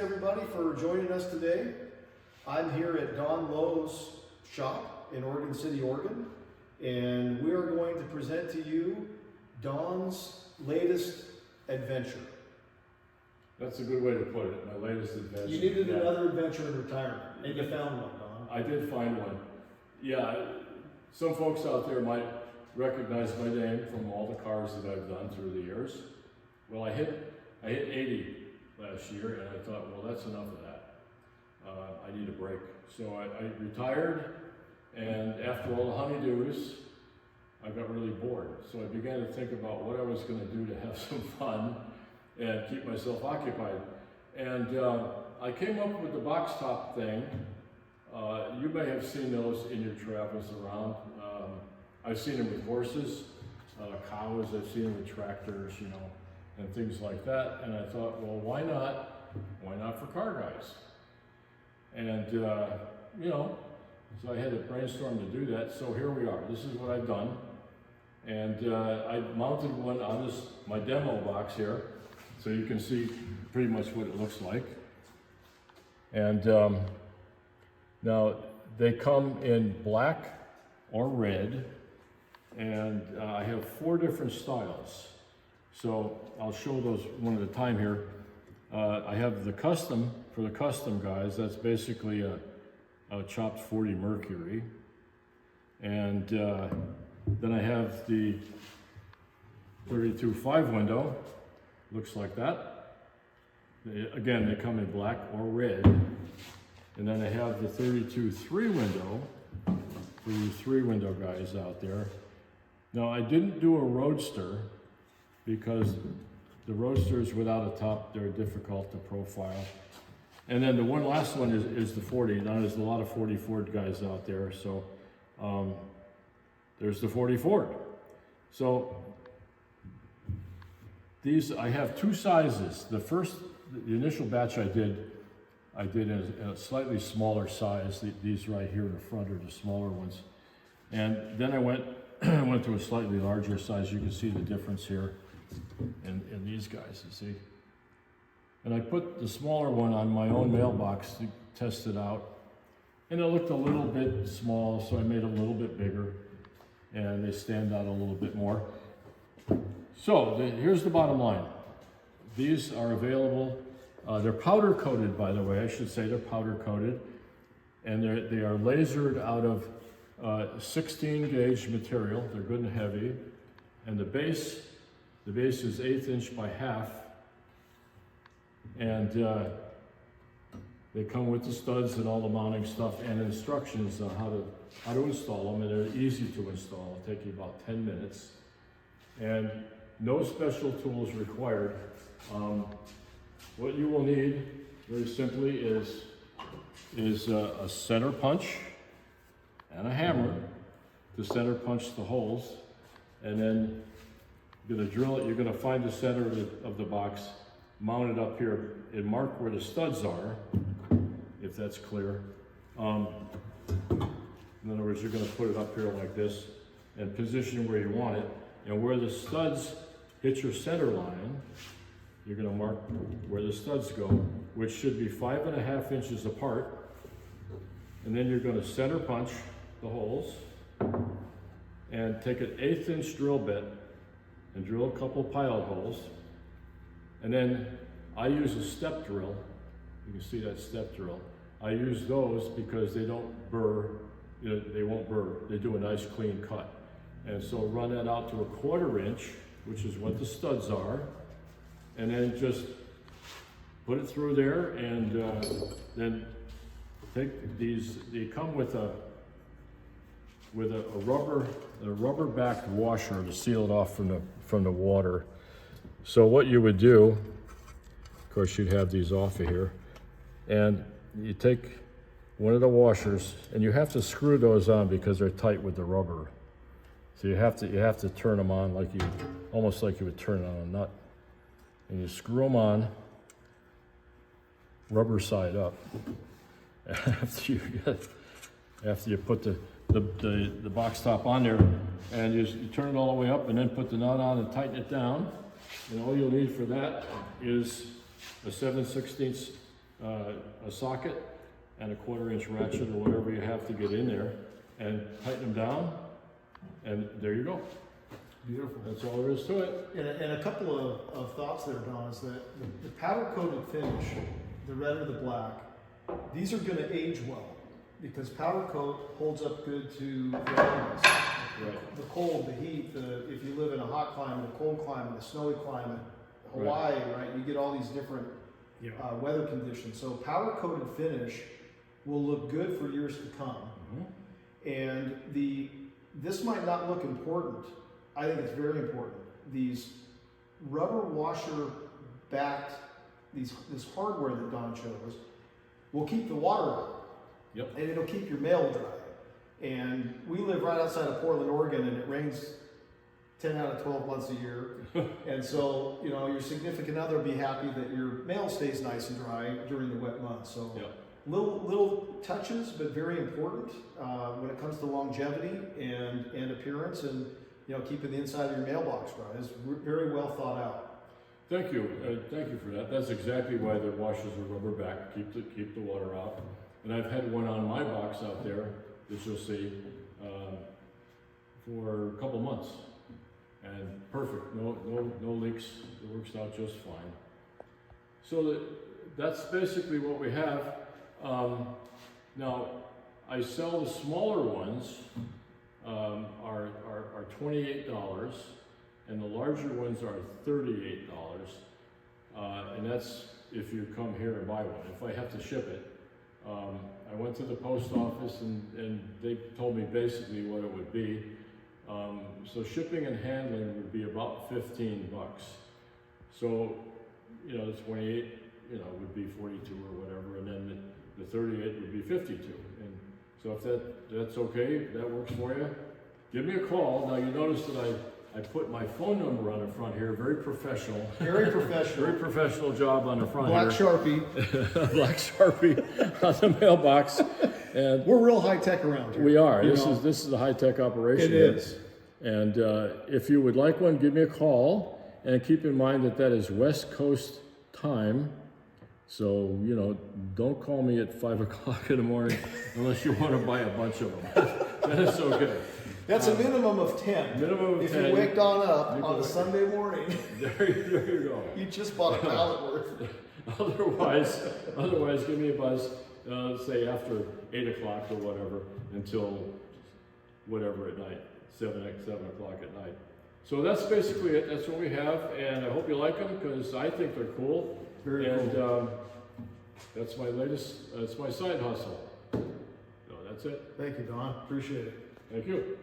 everybody for joining us today. I'm here at Donn Lowe's shop in Oregon City, Oregon, and we are going to present to you Donn's latest adventure. That's a good way to put it, my latest adventure. You needed another adventure in retirement, and you found one, Donn. I did find one. Yeah, some folks out there might recognize my name from all the cars that I've done through the years. Well, I hit 80 last year, and I thought, well, that's enough of that. I need a break. So I retired, and after all the honeydews, I got really bored. So I began to think about what I was going to do to have some fun and keep myself occupied. And I came up with the box top thing. You may have seen those in your travels around. I've seen them with horses, cows, I've seen them with tractors, you know, and things like that. And I thought, well, why not for car guys? And, you know, so I had to brainstorm to do that. So here we are. This is what I've done. And I mounted one on my demo box here, so you can see pretty much what it looks like. And now they come in black or red, and I have 4 different styles. So I'll show those one at a time here. I have the custom, for the custom guys, that's basically a chopped 40 Mercury. And then I have the 32.5 window, looks like that. Again, they come in black or red. And then I have the 32.3 window, for you 3 window guys out there. Now, I didn't do a Roadster because the Roadsters without a top, they're difficult to profile. And then the last one is the 40. Now, there's a lot of 40 Ford guys out there, so there's the 40 Ford. So these, I have 2 sizes. The initial batch I did in a slightly smaller size. These right here in the front are the smaller ones. And then I went to a slightly larger size. You can see the difference here in these guys, you see. And I put the smaller one on my own mailbox to test it out. And it looked a little bit small, so I made it a little bit bigger. And they stand out a little bit more. So here's the bottom line. These are available. They're powder coated, by the way. I should say they're powder coated. And they are lasered out of 16 gauge material. They're good and heavy. And the base is 1/8 inch by 1/2. And they come with the studs and all the mounting stuff and instructions on how to install them. And they're easy to install. It'll take you about 10 minutes. And no special tools required. What you will need, very simply, is a center punch and a hammer to center punch the holes. And then you're gonna drill it. You're gonna find the center of the box, mount it up here, and mark where the studs are, if that's clear. In other words, you're gonna put it up here like this and position where you want it. And where the studs hit your center line, you're gonna mark where the studs go, which should be 5.5 inches apart. And then you're gonna center punch the holes and take an 1/8 inch drill bit and drill a couple pilot holes. And then I use a step drill. You can see that step drill. I use those because they don't burr, you know, they won't burr. They do a nice clean cut. And so run that out to 1/4 inch, which is what the studs are. And then just put it through there, and then take these. They come with a rubber backed washer to seal it off from the water. So what you would do, of course, you'd have these off of here, and you take one of the washers, and you have to screw those on because they're tight with the rubber. So you have to turn them on almost like you would turn on a nut. And you screw them on, rubber side up. After you put the box top on there, and you turn it all the way up, and then put the nut on and tighten it down. And all you'll need for that is a 7/16 a socket and a 1/4-inch ratchet or whatever you have to get in there, and tighten them down, and there you go. Beautiful. That's all there is to it. And a couple of thoughts there, Don, is that the powder coated finish, the red or the black, these are going to age well because powder coat holds up good to the elements. Right. The cold, the heat, if you live in a hot climate, a cold climate, a snowy climate, Hawaii, right? You get all these different weather conditions. So powder coated finish will look good for years to come. Mm-hmm. And this might not look important. I think it's very important. These rubber washer backed, this hardware that Don shows will keep the water out. Yep. And it'll keep your mail dry. And we live right outside of Portland, Oregon, and it rains 10 out of 12 months a year. And so, your significant other will be happy that your mail stays nice and dry during the wet months. So Yep. little touches, but very important when it comes to longevity and appearance, and keeping the inside of your mailbox dry is very well thought out. Thank you. Thank you for that. That's exactly why the washers are rubber back, keep the water out. And I've had one on my box out there, as you'll see, for a couple months, and perfect. No leaks. It works out just fine. So that's basically what we have. Now, I sell the smaller ones. Are $28, and the larger ones are $38, and that's if you come here and buy one. If I have to ship it, I went to the post office and they told me basically what it would be. So shipping and handling would be about $15. So, the 28, would be 42 or whatever, and then the 38 would be 52. And so if that's okay, that works for you, give me a call. Now you notice that I put my phone number on the front here, very professional. Very professional. Very professional job on the front Black here. Sharpie. Black Sharpie on the mailbox. And we're real high tech around here. We are. This is a high tech operation. It is. And if you would like one, give me a call. And keep in mind that is West Coast time. So, don't call me at 5 o'clock in the morning unless you want to buy a bunch of them. That is okay. That's a minimum of 10. Minimum of 10. If you wake Don up on a Sunday morning, there you go. You just bought a pallet worth. Otherwise, give me a buzz, say after 8 o'clock or whatever, until whatever at night, 7 o'clock at night. So that's basically it. That's what we have, and I hope you like them because I think they're cool. Very cool. That's my latest. That's my side hustle. So that's it. Thank you, Don. Appreciate it. Thank you.